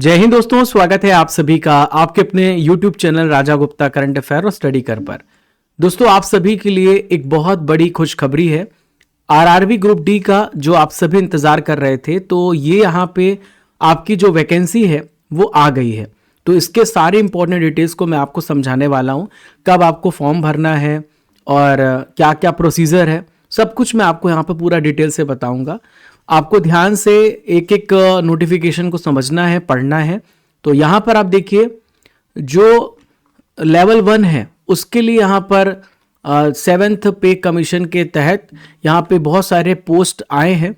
जय हिंद दोस्तों, स्वागत है आप सभी का आपके अपने YouTube चैनल राजा गुप्ता करंट अफेयर और स्टडी कर पर। दोस्तों, आप सभी के लिए एक बहुत बड़ी खुशखबरी है। आरआरबी ग्रुप डी का जो आप सभी इंतजार कर रहे थे, तो ये यहाँ पे आपकी जो वैकेंसी है वो आ गई है। तो इसके सारे इंपॉर्टेंट डिटेल्स को मैं आपको समझाने वाला हूँ। कब आपको फॉर्म भरना है और क्या क्या प्रोसीजर है, सब कुछ मैं आपको यहाँ पे पूरा डिटेल से बताऊंगा। आपको ध्यान से एक एक नोटिफिकेशन को समझना है, पढ़ना है। तो यहाँ पर आप देखिए, जो लेवल 1 है उसके लिए यहाँ पर 7th पे कमीशन के तहत यहाँ पे बहुत सारे पोस्ट आए हैं।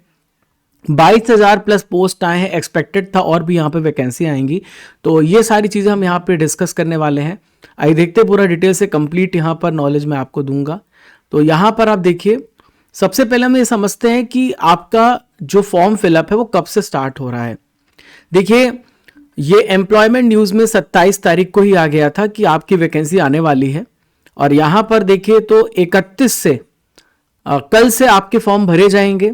22,000 प्लस पोस्ट आए हैं। एक्सपेक्टेड था और भी यहाँ पे वैकेंसी आएंगी। तो ये सारी चीज़ें हम यहाँ पे डिस्कस करने वाले हैं। आइए देखते पूरा डिटेल से, कंप्लीट यहाँ पर नॉलेज मैं आपको दूंगा। तो यहाँ पर आप देखिए, सबसे पहले हम ये समझते हैं कि आपका जो फॉर्म फिलअप है वो कब से स्टार्ट हो रहा है। देखिए, ये एम्प्लॉयमेंट न्यूज़ में 27 तारीख को ही आ गया था कि आपकी वैकेंसी आने वाली है। और यहाँ पर देखिए तो 31 से कल से आपके फॉर्म भरे जाएंगे।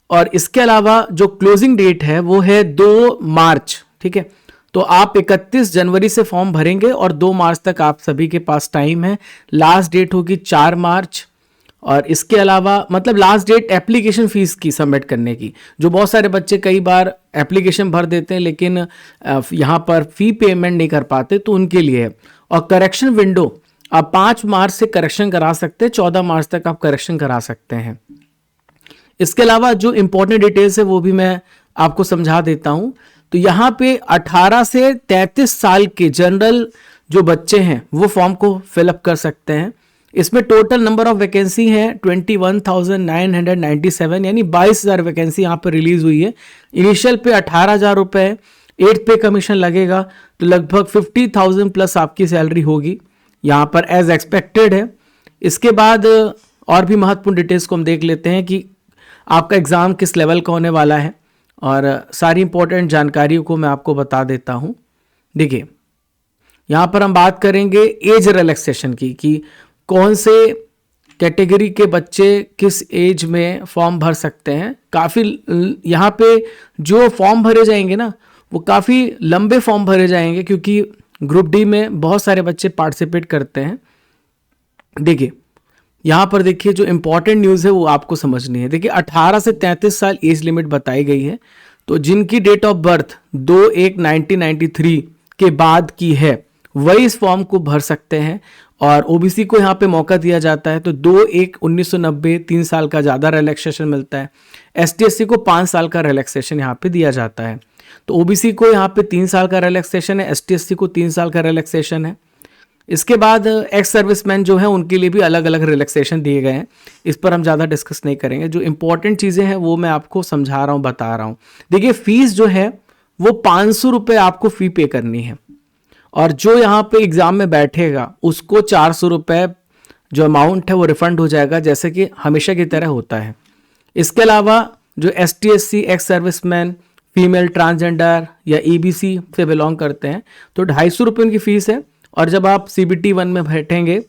और इसके अलावा जो क्लोजिंग डेट है वो है 2 मार्च। ठीक है, तो आप 31 जनवरी से फॉर्म भरेंगे और 2 मार्च तक आप सभी के पास टाइम है। लास्ट डेट होगी 4 मार्च। और इसके अलावा मतलब लास्ट डेट एप्लीकेशन फीस की सबमिट करने की। जो बहुत सारे बच्चे कई बार एप्लीकेशन भर देते हैं लेकिन यहाँ पर फी पेमेंट नहीं कर पाते, तो उनके लिए है। और करेक्शन विंडो आप 5 मार्च से करेक्शन करा सकते हैं, 14 मार्च तक आप करेक्शन करा सकते हैं। इसके अलावा जो इंपॉर्टेंट डिटेल्स है वो भी मैं आपको समझा देता हूं। तो यहाँ पे 18 से 33 साल के जनरल जो बच्चे हैं वो फॉर्म को फिलअप कर सकते हैं। इसमें टोटल नंबर ऑफ वैकेंसी है 21,997, यानी 22,000 वैकेंसी यहाँ पर रिलीज हुई है। इनिशियल पे 18,000 रुपये, 8th पे कमीशन लगेगा, तो लगभग 50,000 प्लस आपकी सैलरी होगी यहाँ पर एज एक्सपेक्टेड है। इसके बाद और भी महत्वपूर्ण डिटेल्स को हम देख लेते हैं कि आपका एग्ज़ाम किस लेवल का होने वाला है, और सारी इंपॉर्टेंट जानकारियों को मैं आपको बता देता हूँ। देखिए, यहाँ पर हम बात करेंगे एज रिलैक्सेशन की, कि कौन से कैटेगरी के बच्चे किस एज में फॉर्म भर सकते हैं। काफ़ी यहाँ पे जो फॉर्म भरे जाएंगे ना, वो काफ़ी लंबे फॉर्म भरे जाएंगे, क्योंकि ग्रुप डी में बहुत सारे बच्चे पार्टिसिपेट करते हैं। देखिए, यहाँ पर देखिए, जो इंपॉर्टेंट न्यूज़ है वो आपको समझनी है। देखिए, 18 से 33 साल एज लिमिट बताई गई है। तो जिनकी डेट ऑफ बर्थ 2/1/1993 के बाद की है वही इस फॉर्म को भर सकते हैं। और ओबीसी को यहाँ पे मौका दिया जाता है, तो 2/1/1990 3 साल का ज़्यादा रिलैक्सेशन मिलता है। ST/SC को 5 साल का रिलैक्सेशन यहाँ पे दिया जाता है। तो ओबीसी को यहाँ पे 3 साल का रिलैक्सेशन है, ST/SC को 3 साल का रिलैक्सेशन है। इसके बाद एक्स सर्विसमैन जो है उनके लिए भी अलग अलग रिलैक्सेशन दिए गए हैं। इस पर हम ज़्यादा डिस्कस नहीं करेंगे। जो इंपॉर्टेंट चीज़ें हैं वो मैं आपको समझा रहा हूँ, बता रहा हूँ। देखिए, फीस जो है वो 500 रुपये आपको फ़ी पे करनी है, और जो यहाँ पे एग्ज़ाम में बैठेगा उसको 400 रुपये जो अमाउंट है वो रिफंड हो जाएगा, जैसे कि हमेशा की तरह होता है। इसके अलावा जो ST/SC, ex serviceman, female, transgender या EBC से बिलोंग करते हैं, तो 250 रुपये उनकी फ़ीस है। और जब आप CBT 1 में बैठेंगे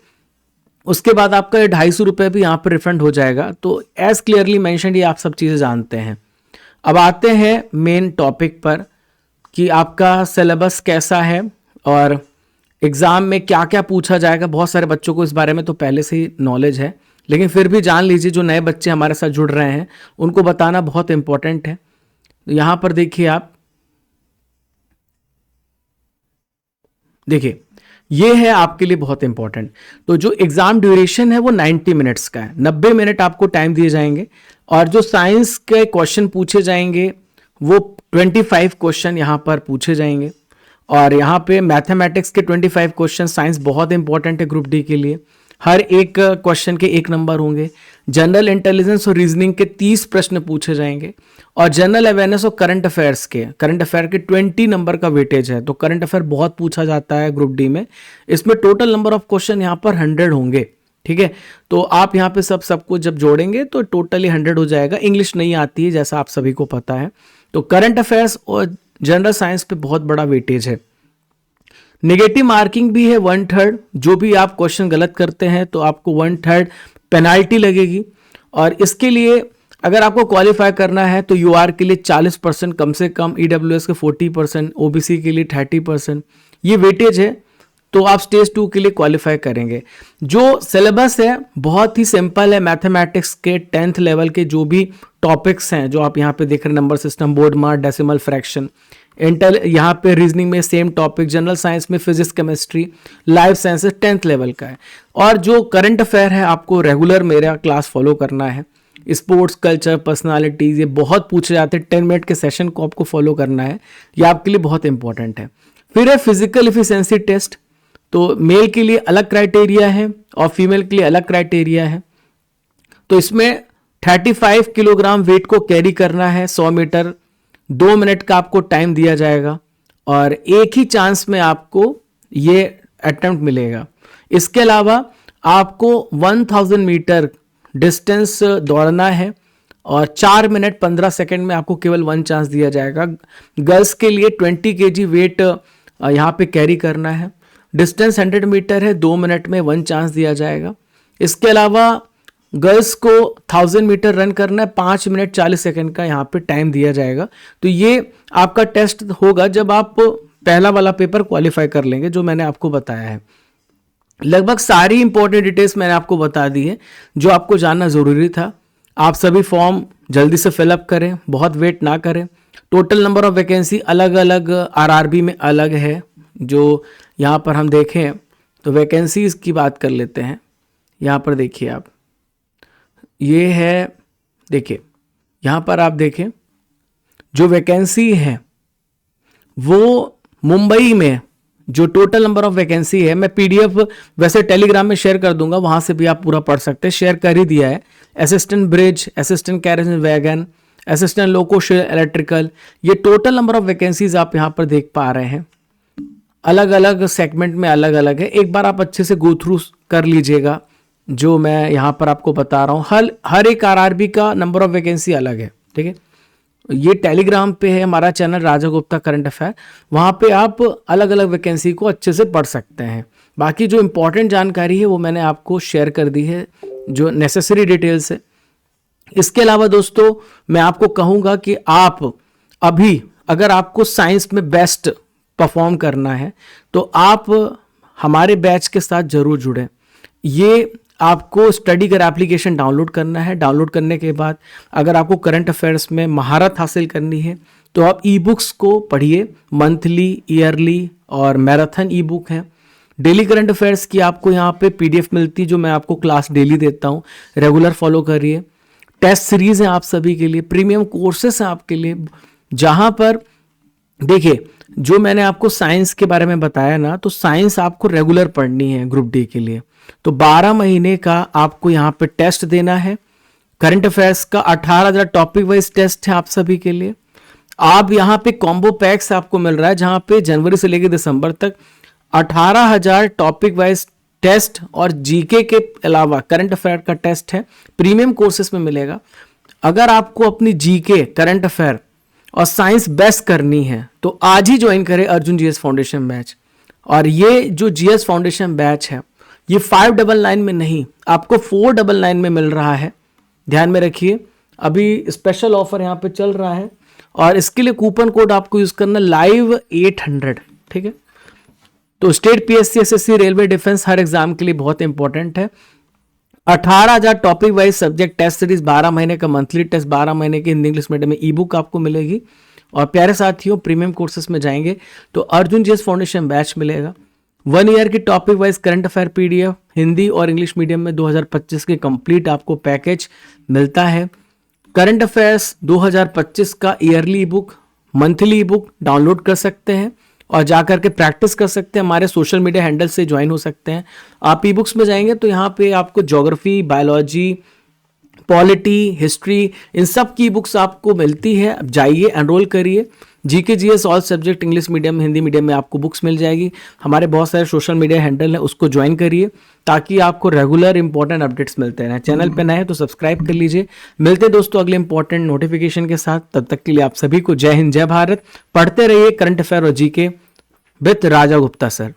उसके बाद आपका 250 रुपये भी यहाँ पर रिफंड हो जाएगा। तो एज क्लियरली मैंशनड, ये आप सब चीज़ें जानते हैं। अब आते हैं मेन टॉपिक पर कि आपका सिलेबस कैसा है और एग्ज़ाम में क्या क्या पूछा जाएगा। बहुत सारे बच्चों को इस बारे में तो पहले से ही नॉलेज है, लेकिन फिर भी जान लीजिए, जो नए बच्चे हमारे साथ जुड़ रहे हैं उनको बताना बहुत इंपॉर्टेंट है। तो यहाँ पर देखिए, आप देखिए, ये है आपके लिए बहुत इंपॉर्टेंट। तो जो एग्ज़ाम ड्यूरेशन है वो 90 मिनट्स का है। 90 मिनट आपको टाइम दिए जाएंगे, और जो साइंस के क्वेश्चन पूछे जाएंगे वो 25 क्वेश्चन यहाँ पर पूछे जाएंगे। और यहाँ पे मैथमेटिक्स के 25 क्वेश्चन, साइंस बहुत इंपॉर्टेंट है ग्रुप डी के लिए। हर एक क्वेश्चन के 1 नंबर होंगे। जनरल इंटेलिजेंस और रीजनिंग के 30 प्रश्न पूछे जाएंगे। और जनरल अवेयरनेस और करंट अफेयर के 20 नंबर का वेटेज है। तो करंट अफेयर बहुत पूछा जाता है ग्रुप डी में। इसमें टोटल नंबर ऑफ क्वेश्चन यहाँ पर 100 होंगे। ठीक है, तो आप यहाँ पे सब कुछ जब जोड़ेंगे तो टोटली 100 हो जाएगा। इंग्लिश नहीं आती है, जैसा आप सभी को पता है। तो करंट अफेयर्स और जनरल साइंस पे बहुत बड़ा वेटेज है। नेगेटिव मार्किंग भी है 1/3। जो भी आप क्वेश्चन गलत करते हैं तो आपको 1/3 पेनाल्टी लगेगी। और इसके लिए अगर आपको क्वालिफाई करना है तो यूआर के लिए 40% कम से कम, ईडब्ल्यूएस के 40%, ओबीसी के लिए 30%, ये वेटेज है, तो आप स्टेज 2 के लिए क्वालिफाई करेंगे। जो सिलेबस है बहुत ही सिंपल है, मैथमेटिक्स के 10th लेवल के जो भी टॉपिक्स हैं जो आप यहाँ पे देख रहे हैं, number system, board mark, decimal fraction, यहाँ पे रीजनिंग में सेम टॉपिक, जनरल साइंस में physics, chemistry, life sciences 10th level का है। और जो करंट अफेयर है आपको रेगुलर मेरा क्लास फॉलो करना है। स्पोर्ट्स, कल्चर, पर्सनालिटीज, ये बहुत पूछे जाते हैं, 10 मिनट के सेशन को आपको फॉलो करना है, ये आपके लिए बहुत इंपॉर्टेंट है। फिर है फिजिकल एफिशिएंसी टेस्ट, तो मेल के लिए अलग क्राइटेरिया है और फीमेल के लिए अलग क्राइटेरिया है। तो इसमें 35 किलोग्राम वेट को कैरी करना है 100 मीटर, 2 मिनट का आपको टाइम दिया जाएगा और एक ही चांस में आपको ये अटेम्प्ट मिलेगा। इसके अलावा आपको 1000 मीटर डिस्टेंस दौड़ना है और 4 मिनट 15 सेकंड में आपको केवल 1 चांस दिया जाएगा। गर्ल्स के लिए 20 kg वेट यहाँ पे कैरी करना है, डिस्टेंस 100 मीटर है, 2 मिनट में 1 चांस दिया जाएगा। इसके अलावा गर्ल्स को 1000 मीटर रन करना है, 5 मिनट 40 सेकंड का यहाँ पे टाइम दिया जाएगा। तो ये आपका टेस्ट होगा जब आप पहला वाला पेपर क्वालिफाई कर लेंगे, जो मैंने आपको बताया है। लगभग सारी इंपॉर्टेंट डिटेल्स मैंने आपको बता दी है जो आपको जानना ज़रूरी था। आप सभी फॉर्म जल्दी से फिलअप करें, बहुत वेट ना करें। टोटल नंबर ऑफ वैकेंसी अलग अलग आरआरबी में अलग है। जो यहाँ पर हम देखें तो वैकेंसीज की बात कर लेते हैं। यहाँ पर देखिए आप, ये है, देखिए यहाँ पर आप देखें जो वैकेंसी है वो मुंबई में जो टोटल नंबर ऑफ वैकेंसी है, मैं पीडीएफ वैसे टेलीग्राम में शेयर कर दूंगा, वहां से भी आप पूरा पढ़ सकते हैं, शेयर कर ही दिया है। Assistant bridge, assistant carriage wagon, assistant loco share electrical, ये टोटल नंबर ऑफ वैकेंसीज आप यहाँ पर देख पा रहे हैं। अलग अलग सेगमेंट में अलग अलग है, एक बार आप अच्छे से गो थ्रू कर लीजिएगा जो मैं यहाँ पर आपको बता रहा हूँ। हर एक आरआरबी का नंबर ऑफ वैकेंसी अलग है, ठीक है। ये टेलीग्राम पे है हमारा चैनल राजा गुप्ता करंट अफेयर, वहाँ पे आप अलग अलग वैकेंसी को अच्छे से पढ़ सकते हैं। बाकी जो इंपॉर्टेंट जानकारी है वो मैंने आपको शेयर कर दी है, जो नेसेसरी डिटेल्स है। इसके अलावा दोस्तों मैं आपको कहूँगा कि आप अभी अगर आपको साइंस में बेस्ट परफॉर्म करना है तो आप हमारे बैच के साथ जरूर जुड़ें। ये आपको स्टडी कर एप्लीकेशन डाउनलोड करना है। डाउनलोड करने के बाद अगर आपको करंट अफेयर्स में महारत हासिल करनी है तो आप ई बुक्स को पढ़िए, मंथली, ईयरली और मैराथन ई बुक है। डेली करंट अफेयर्स की आपको यहाँ पे पीडीएफ मिलती है जो मैं आपको क्लास डेली देता हूँ, रेगुलर फॉलो करिए। टेस्ट सीरीज है आप सभी के लिए, प्रीमियम कोर्सेस हैं आपके लिए, जहाँ पर देखिए जो मैंने आपको साइंस के बारे में बताया ना, तो साइंस आपको रेगुलर पढ़नी है ग्रुप डी के लिए। तो 12 महीने का आपको यहाँ पे टेस्ट देना है। करंट अफेयर्स का 18,000 टॉपिक वाइज टेस्ट है आप सभी के लिए। आप यहाँ पे कॉम्बो पैक्स आपको मिल रहा है जहाँ पे जनवरी से लेकर दिसंबर तक 18,000 टॉपिक वाइज टेस्ट और जीके के अलावा करंट अफेयर का टेस्ट है, प्रीमियम कोर्सेस में मिलेगा। अगर आपको अपनी जीके, करंट अफेयर और साइंस बेस्ट करनी है तो आज ही ज्वाइन करें अर्जुन जीएस फाउंडेशन बैच। और ये जो जीएस फाउंडेशन बैच है ये 599 में नहीं, आपको 499 में मिल रहा है। ध्यान में रखिए, अभी स्पेशल ऑफर यहाँ पे चल रहा है और इसके लिए कूपन कोड आपको यूज करना लाइव 800, ठीक है। तो state PSC, SSC, railway, defence हर एग्जाम के लिए बहुत इंपॉर्टेंट है। 18,000 topic wise subject test series, 12 महीने का मंथली टेस्ट, 12 महीने की हिंदी इंग्लिश मीडियम में ई बुक आपको मिलेगी। और प्यारे साथियों, प्रीमियम कोर्सेस में जाएंगे तो अर्जुन जीएस फाउंडेशन बैच मिलेगा। 1 ईयर की topic wise current affair PDF Hindi और इंग्लिश मीडियम में 2025 के कंप्लीट आपको पैकेज मिलता है। करंट अफेयर्स 2025 का yearly book, monthly book download कर सकते हैं और जाकर के प्रैक्टिस कर सकते हैं। हमारे सोशल मीडिया हैंडल से ज्वाइन हो सकते हैं। आप ई बुक्स में जाएंगे तो यहाँ पे आपको ज्योग्राफी, बायोलॉजी, पॉलिटी, हिस्ट्री, इन सब की बुक्स आपको मिलती है। अब जाइए, एनरोल करिए। GK GS all subject English medium, Hindi medium में आपको बुक्स मिल जाएगी। हमारे बहुत सारे सोशल मीडिया हैंडल है, उसको ज्वाइन करिए ताकि आपको रेगुलर इंपॉर्टेंट अपडेट्स मिलते रहें। चैनल पे नए हैं तो सब्सक्राइब कर लीजिए। मिलते हैं दोस्तों अगले इंपॉर्टेंट नोटिफिकेशन के साथ। तब तक के लिए आप सभी को जय हिंद, जय भारत। पढ़ते रहिए करंट अफेयर और GK with Raja Gupta sir.